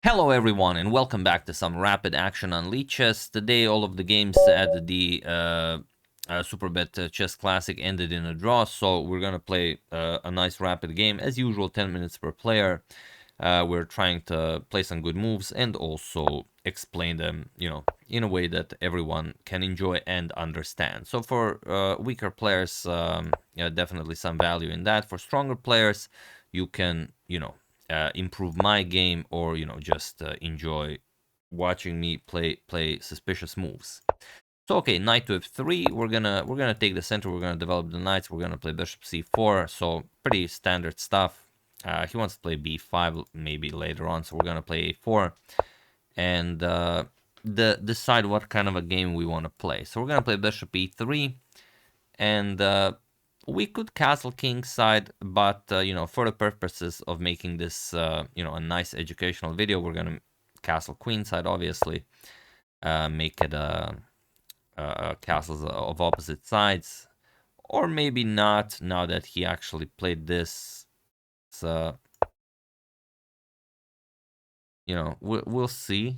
Hello everyone and welcome back to some rapid action on Lead Chess. Today all of the games at the Superbet Chess Classic ended in a draw, so we're gonna play a nice rapid game. As usual, 10 minutes per player. We're trying to play some good moves and also explain them, in a way that everyone can enjoy and understand. So for weaker players, definitely some value in that. For stronger players, you can, improve my game, or just enjoy watching me play suspicious moves. So okay, knight to f3. We're gonna take the center. We're gonna develop the knights. We're gonna play bishop c4. So pretty standard stuff. He wants to play b5 maybe later on, so we're gonna play a4 and decide what kind of a game we want to play. So we're gonna play bishop e3, and we could castle king side, but for the purposes of making this a nice educational video, we're gonna castle queen side, obviously. Make it castles of opposite sides, or maybe not, now that he actually played this. So we'll see.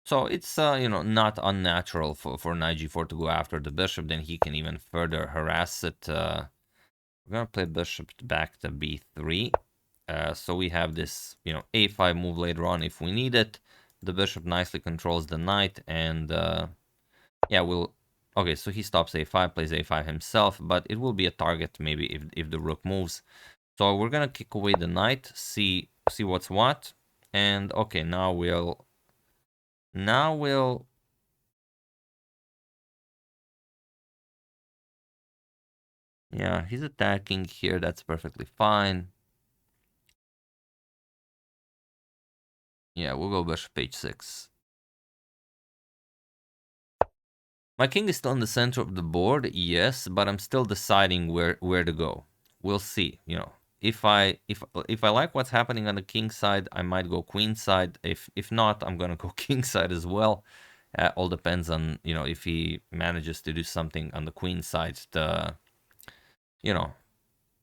So it's not unnatural for knight g4 to go after the bishop. Then he can even further harass it. We're gonna play bishop back to b3. So we have this a5 move later on if we need it. The bishop nicely controls the knight, and yeah, okay, so he stops a5, plays a5 himself, but it will be a target maybe if the rook moves. So we're gonna kick away the knight, see what's what, and okay, now we'll yeah, he's attacking here. That's perfectly fine. Yeah, we'll go bishop h6. My king is still in the center of the board, yes, but I'm still deciding where to go. We'll see. If I like what's happening on the king side, I might go queen side. If not, I'm gonna go king side as well. All depends on if he manages to do something on the queen side.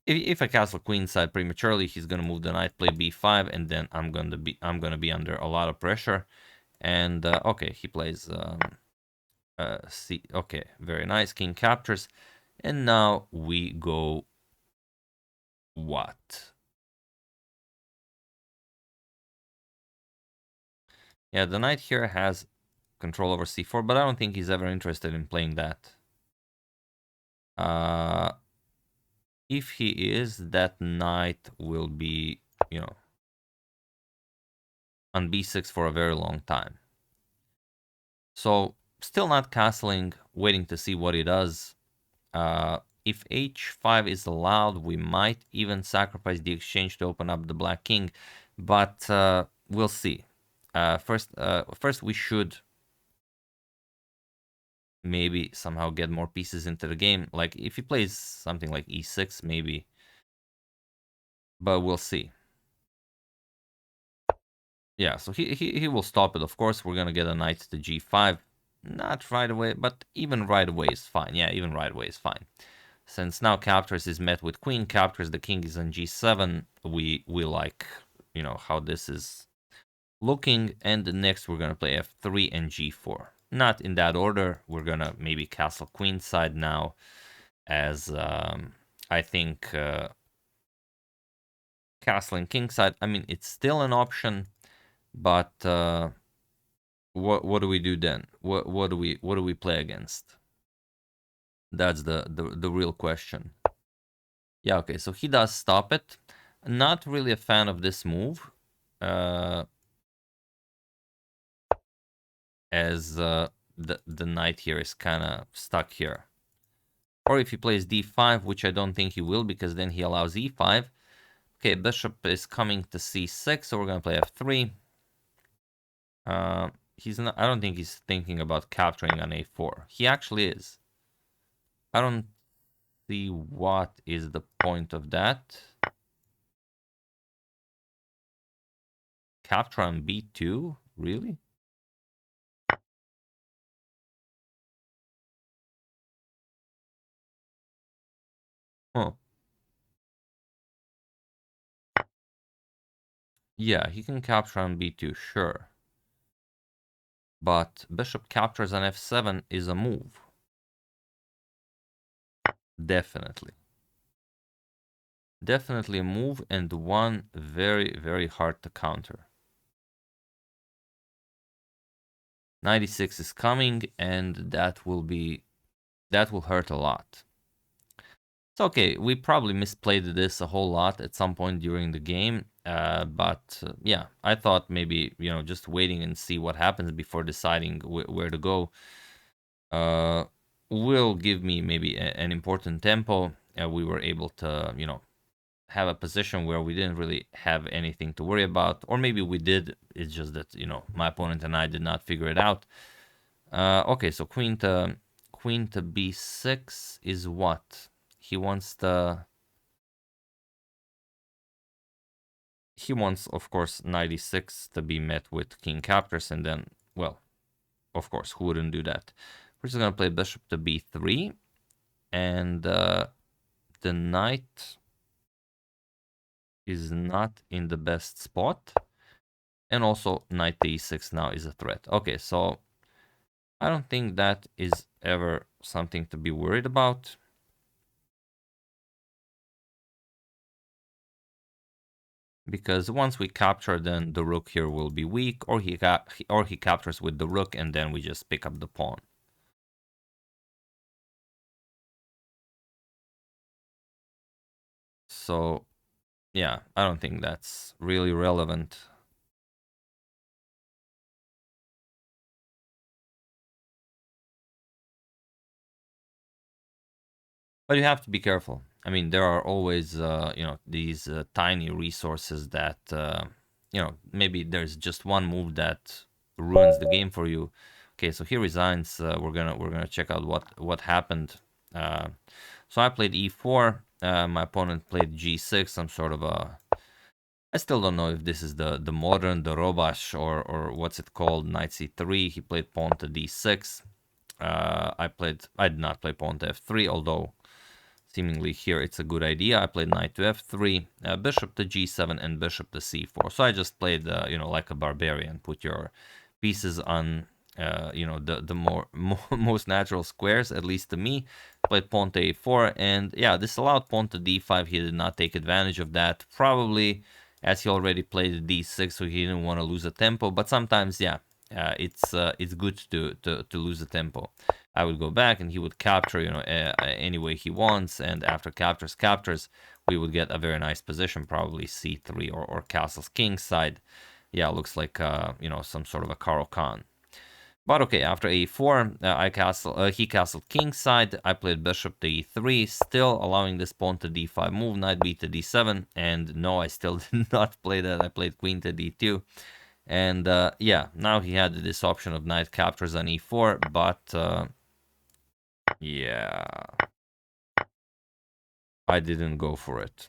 If I castle queen side prematurely, he's gonna move the knight, play b5, and then I'm gonna be under a lot of pressure. And okay, he plays c. Okay, very nice. King captures, and now we go what? Yeah, the knight here has control over c4, but I don't think he's ever interested in playing that. If he is, that knight will be, on b6 for a very long time. So still not castling, waiting to see what he does. If h5 is allowed, we might even sacrifice the exchange to open up the black king, but we'll see. First we should maybe somehow get more pieces into the game. Like if he plays something like e6, maybe, but we'll see. Yeah, so he will stop it. Of course, we're gonna get a knight to g5. Not right away, but even right away is fine. Yeah, even right away is fine. Since now captures is met with queen captures, the king is on g7. We like, how this is looking. And next we're gonna play f3 and g4. Not in that order. We're gonna maybe castle queen side now, as I think castling king side. I mean, it's still an option, but what do we do then? What do we play against? That's the real question. Yeah, okay, so he does stop it. Not really a fan of this move, as the knight here is kind of stuck here. Or if he plays d5, which I don't think he will, because then he allows e5. Okay, bishop is coming to c6, so we're gonna play f3. He's not. I don't think he's thinking about capturing on a4. He actually is. I don't see what is the point of that. Capture on b2? Really? Huh. Yeah, he can capture on b2, sure. But bishop captures on f7 is a move. Definitely. Definitely a move, and one very, very hard to counter. 96 is coming, and that will hurt a lot. It's okay, we probably misplayed this a whole lot at some point during the game, but yeah, I thought maybe, you know, just waiting and see what happens before deciding where to go will give me maybe an important tempo. We were able to, you know, have a position where we didn't really have anything to worry about, or maybe we did, it's just that, you know, my opponent and I did not figure it out. Okay, so queen to b6 is what? He wants, of course, 96 to be met with king captures, and then, well, of course, who wouldn't do that? We're just gonna play bishop to b3, and the knight is not in the best spot, and also knight to e6 now is a threat. Okay, so I don't think that is ever something to be worried about. Because once we capture, then the rook here will be weak, or he captures with the rook, and then we just pick up the pawn. So, yeah, I don't think that's really relevant. But you have to be careful. I mean, there are always, you know, these tiny resources that, you know, maybe there's just one move that ruins the game for you. Okay, so he resigns. We're gonna check out what happened. So I played e4. My opponent played g6. Some sort of a. I still don't know if this is the modern, the Robash, or what's it called, knight c3. He played pawn to d6. I did not play pawn to f3, although seemingly here it's a good idea. I played knight to f3, bishop to g7, and bishop to c4. So I just played, you know, like a barbarian. Put your pieces on, you know, the most natural squares, at least to me. Played pawn to a4, and yeah, this allowed pawn to d5. He did not take advantage of that, probably as he already played d6, so he didn't want to lose a tempo. But sometimes, yeah, it's good to lose the tempo. I would go back, and he would capture, you know, any way he wants, and after captures, we would get a very nice position, probably c3 or castles king side. Yeah, looks like you know, some sort of a Karo Khan. But okay, after a4, he castled king side. I played bishop to e3, still allowing this pawn to d5 move, knight b to d7, and no, I still did not play that. I played queen to d2, and yeah, now he had this option of knight captures on e4, but yeah, I didn't go for it.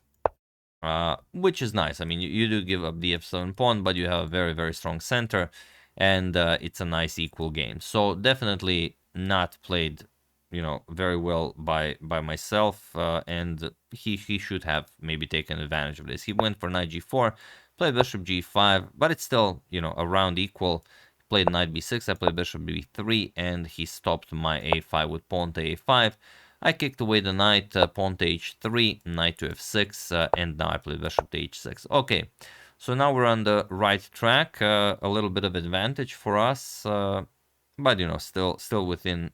Which is nice. I mean, you do give up the f7 pawn, but you have a very, very strong center, and it's a nice equal game. So definitely not played, you know, very well by myself, and he should have maybe taken advantage of this. He went for knight g4, played bishop g5, but it's still, you know, around equal. Played knight b6, I played bishop b3, and he stopped my a5 with pawn to a5. I kicked away the knight, pawn to h3, knight to f6, and now I play bishop to h6. Okay, so now we're on the right track. A little bit of advantage for us, but you know, still within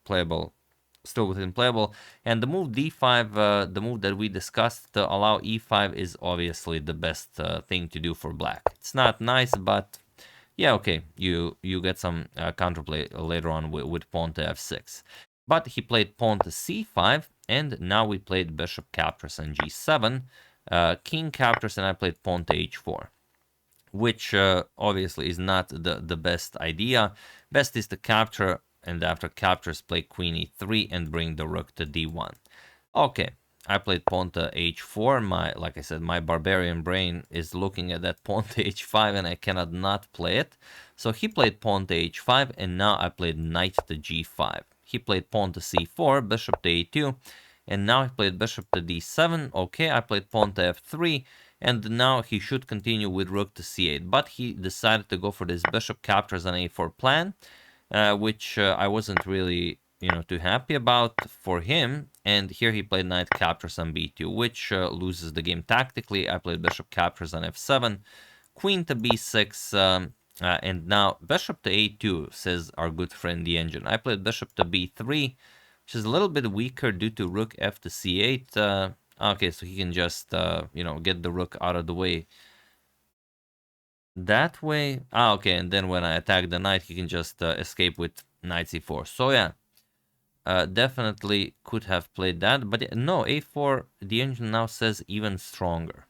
playable. Still within playable. And the move d5, the move that we discussed to allow e5, is obviously the best thing to do for black. It's not nice, but yeah, okay, you get some counterplay later on with pawn to f6. But he played pawn to c5, and now we played bishop captures on g7, king captures, and I played pawn to h4, which obviously is not the best idea. Best is to capture, and after captures play queen e3 and bring the rook to d1. Okay, I played pawn to h4. Like I said, my barbarian brain is looking at that pawn to h5, and I cannot not play it. So he played pawn to h5, and now I played knight to g5. He played pawn to c4, bishop to a2, And now he played bishop to d7. Okay, I played pawn to f3. And now he should continue with rook to c8. But he decided to go for this bishop captures on a4 plan, which I wasn't really, too happy about for him. And here he played knight captures on b2, which loses the game tactically. I played bishop captures on f7, queen to b6, and now bishop to a2, says our good friend the engine. I played bishop to b3, which is a little bit weaker due to rook f to c8. Okay, so he can just, get the rook out of the way. That way. Okay, and then when I attack the knight, he can just escape with knight c4. So yeah, definitely could have played that. But no, a4, the engine now says even stronger.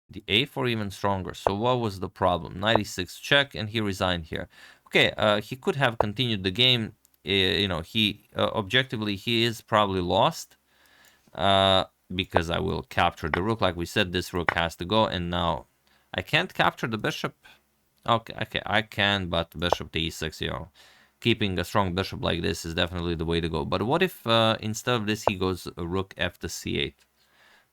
The a4 even stronger. So what was the problem? 96 check, and he resigned here. Okay, he could have continued the game. He objectively, he is probably lost. Because I will capture the rook. Like we said, this rook has to go, and now I can't capture the bishop. Okay, I can, but bishop to e6, keeping a strong bishop like this is definitely the way to go. But what if instead of this he goes rook f to c8?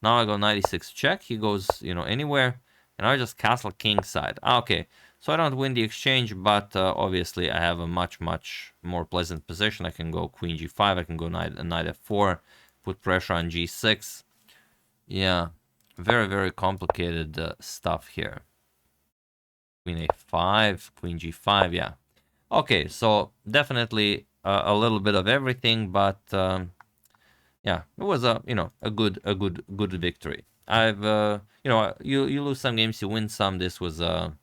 Now I go 96 check, he goes, anywhere, and I just castle king side. Okay, so I don't win the exchange, but obviously I have a much, much more pleasant position. I can go queen g5, I can go knight f4, put pressure on g6. Yeah, very, very complicated stuff here. Queen a5, queen g5, yeah. Okay, so definitely a little bit of everything, but yeah, it was a good victory. I've you lose some games, you win some. This was a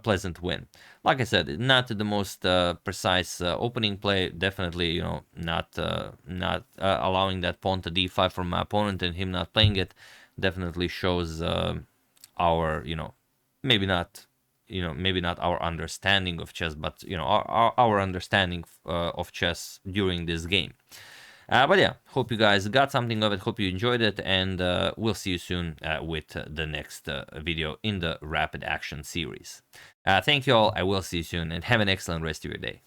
pleasant win. Like I said, not the most precise opening play. Definitely, not allowing that pawn to d5 from my opponent and him not playing it definitely shows our, maybe not, maybe not our understanding of chess, but our understanding of chess during this game. But yeah, hope you guys got something of it. Hope you enjoyed it, and we'll see you soon with the next video in the Rapid Action series. Thank you all. I will see you soon, and have an excellent rest of your day.